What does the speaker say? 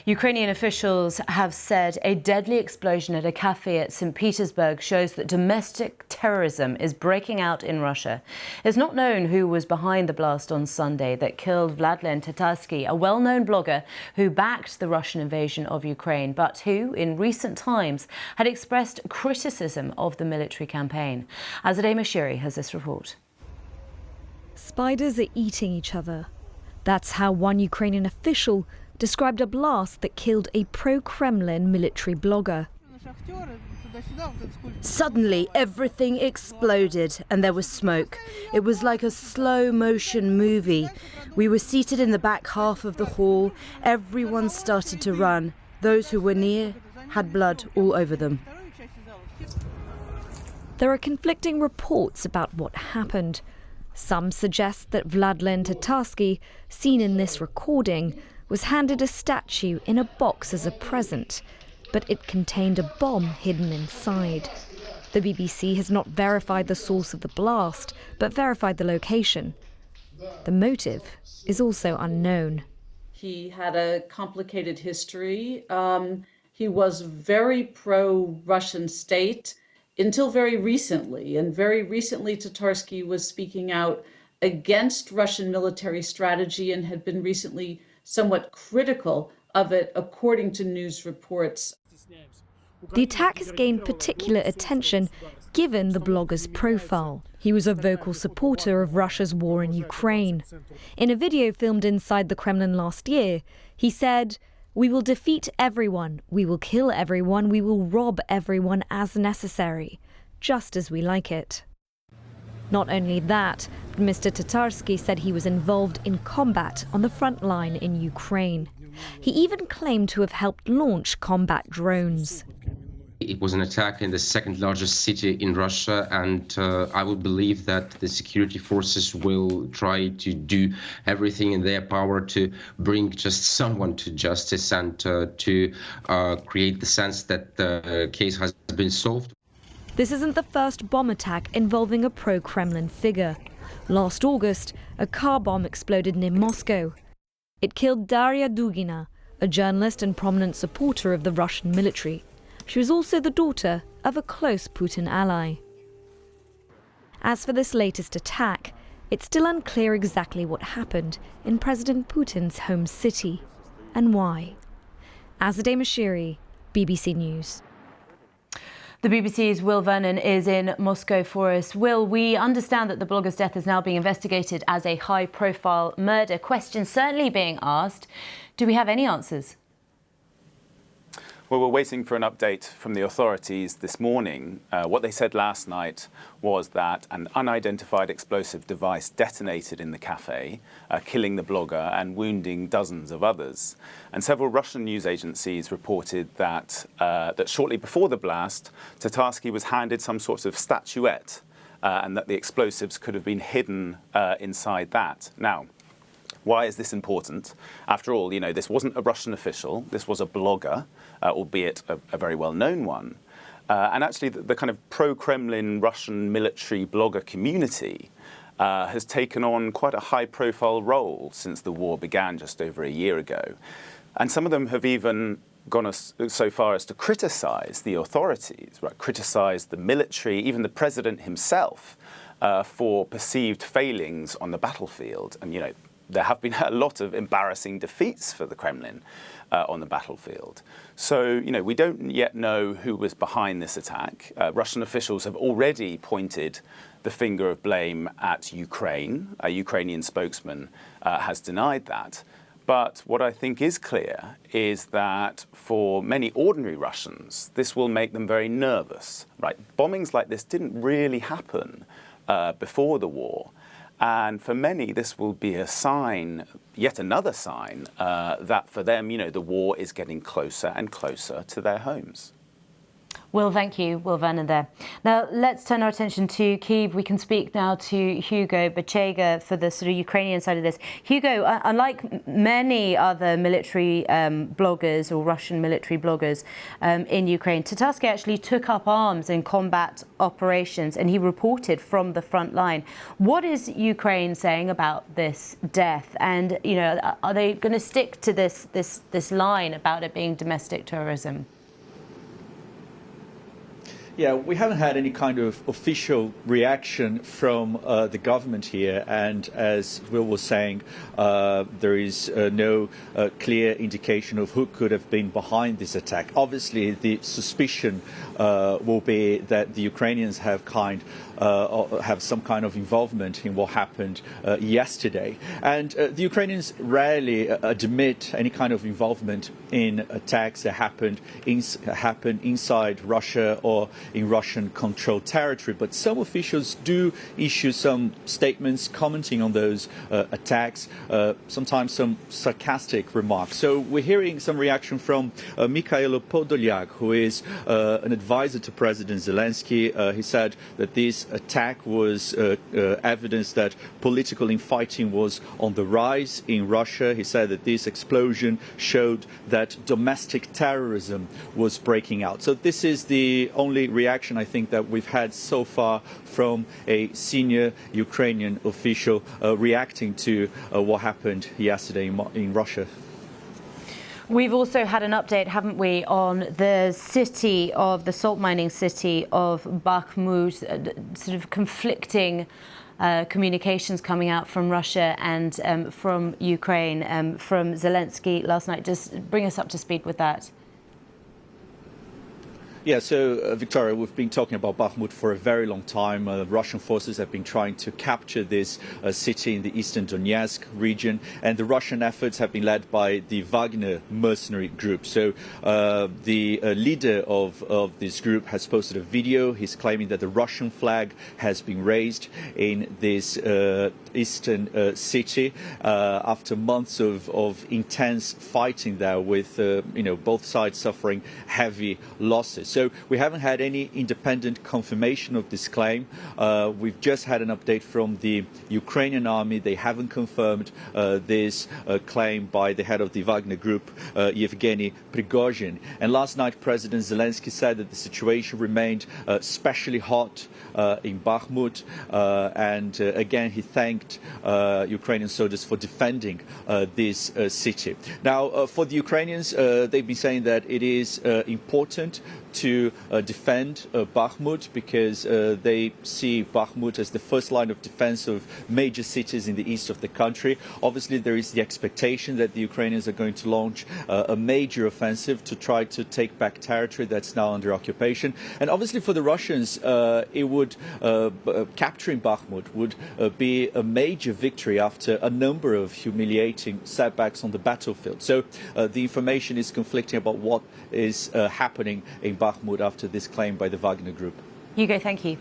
Ukrainian officials have said a deadly explosion at a cafe at St Petersburg shows that domestic terrorism is breaking out in Russia. It's not known who was behind the blast on Sunday that killed Vladlen Tatarsky, a well-known blogger who backed the Russian invasion of Ukraine, but who, in recent times, had expressed criticism of the military campaign. Azadeh Mashiri has this report. Spiders are eating each other. That's how one Ukrainian official described a blast that killed a pro-Kremlin military blogger. Suddenly, everything exploded and there was smoke. It was like a slow-motion movie. We were seated in the back half of the hall. Everyone started to run. Those who were near had blood all over them. There are conflicting reports about what happened. Some suggest that Vladlen Tatarsky, seen in this recording, was handed a statue in a box as a present, but it contained a bomb hidden inside. The BBC has not verified the source of the blast, but verified the location. The motive is also unknown. He had a complicated history. He was very pro-Russian state until very recently. And very recently, Tatarsky was speaking out against Russian military strategy and had been recently somewhat critical of it, according to news reports. The attack has gained particular attention given the blogger's profile. He was a vocal supporter of Russia's war in Ukraine. In a video filmed inside the Kremlin last year, he said, "We will defeat everyone, we will kill everyone, we will rob everyone as necessary, just as we like it." Not only that, but Mr. Tatarsky said he was involved in combat on the front line in Ukraine. He even claimed to have helped launch combat drones. It was an attack in the second largest city in Russia, and I would believe that the security forces will try to do everything in their power to bring just someone to justice and to create the sense that the case has been solved. This isn't the first bomb attack involving a pro-Kremlin figure. Last August, a car bomb exploded near Moscow. It killed Daria Dugina, a journalist and prominent supporter of the Russian military. She was also the daughter of a close Putin ally. As for this latest attack, it's still unclear exactly what happened in President Putin's home city and why. Azadeh Mashiri, BBC News. The BBC's Will Vernon is in Moscow for us. Will, we understand that the blogger's death is now being investigated as a high-profile murder. Questions certainly being asked. Do we have any answers? Well, we're waiting for an update from the authorities this morning. What they said last night was that an unidentified explosive device detonated in the cafe, killing the blogger and wounding dozens of others. And several Russian news agencies reported that, that shortly before the blast, Tatarsky was handed some sort of statuette and that the explosives could have been hidden inside that. Now, why is this important? After all, you know, this wasn't a Russian official, this was a blogger, albeit a very well-known one. And actually, the kind of pro-Kremlin Russian military blogger community has taken on quite a high-profile role since the war began just over a year ago. And some of them have even gone so far as to criticize the authorities, right? Criticize the military, even the president himself, for perceived failings on the battlefield. And, you know, there have been a lot of embarrassing defeats for the Kremlin on the battlefield. So, you know, we don't yet know who was behind this attack. Russian officials have already pointed the finger of blame at Ukraine. A Ukrainian spokesman has denied that. But what I think is clear is that for many ordinary Russians, this will make them very nervous, right? Bombings like this didn't really happen before the war. And for many, this will be a sign, yet another sign, that for them, you know, the war is getting closer and closer to their homes. Will, thank you. Will Vernon there. Now, let's turn our attention to Kyiv. We can speak now to Hugo Bachega for the sort of Ukrainian side of this. Hugo, unlike many other military bloggers or Russian military bloggers in Ukraine, Tatarsky actually took up arms in combat operations and he reported from the front line. What is Ukraine saying about this death? And, you know, are they going to stick to this line about it being domestic terrorism? Yeah, we haven't had any kind of official reaction from the government here. And as Will was saying, there is no clear indication of who could have been behind this attack. Obviously, the suspicion will be that the Ukrainians have some kind of involvement in what happened yesterday. And the Ukrainians rarely admit any kind of involvement in attacks that happen inside Russia or in Russian-controlled territory. But some officials do issue some statements commenting on those attacks, sometimes some sarcastic remarks. So we're hearing some reaction from Mikhailo Podolyak, who is an advisor to President Zelensky. He said that this attack was evidence that political infighting was on the rise in Russia. He said that this explosion showed that domestic terrorism was breaking out. So this is the only reaction I think that we've had so far from a senior Ukrainian official reacting to what happened yesterday in Russia. We've also had an update, haven't we, on the salt mining city of Bakhmut, sort of conflicting communications coming out from Russia and from Ukraine, from Zelensky last night. Just bring us up to speed with that. Yeah, so Victoria, we've been talking about Bakhmut for a very long time. Russian forces have been trying to capture this city in the eastern Donetsk region, and the Russian efforts have been led by the Wagner mercenary group. So the leader of this group has posted a video. He's claiming that the Russian flag has been raised in this eastern city after months of intense fighting there, with both sides suffering heavy losses. So we haven't had any independent confirmation of this claim. We've just had an update from the Ukrainian army. They haven't confirmed this claim by the head of the Wagner group, Yevgeny Prigozhin. And last night, President Zelensky said that the situation remained especially hot in Bakhmut. And again, he thanked Ukrainian soldiers for defending this city. Now, for the Ukrainians, they've been saying that it is important to defend Bakhmut because they see Bakhmut as the first line of defense of major cities in the east of the country. Obviously, there is the expectation that the Ukrainians are going to launch a major offensive to try to take back territory that's now under occupation. And obviously, for the Russians, capturing Bakhmut would be a major victory after a number of humiliating setbacks on the battlefield. So the information is conflicting about what is happening in Bakhmut after this claim by the Wagner group. Hugo, thank you.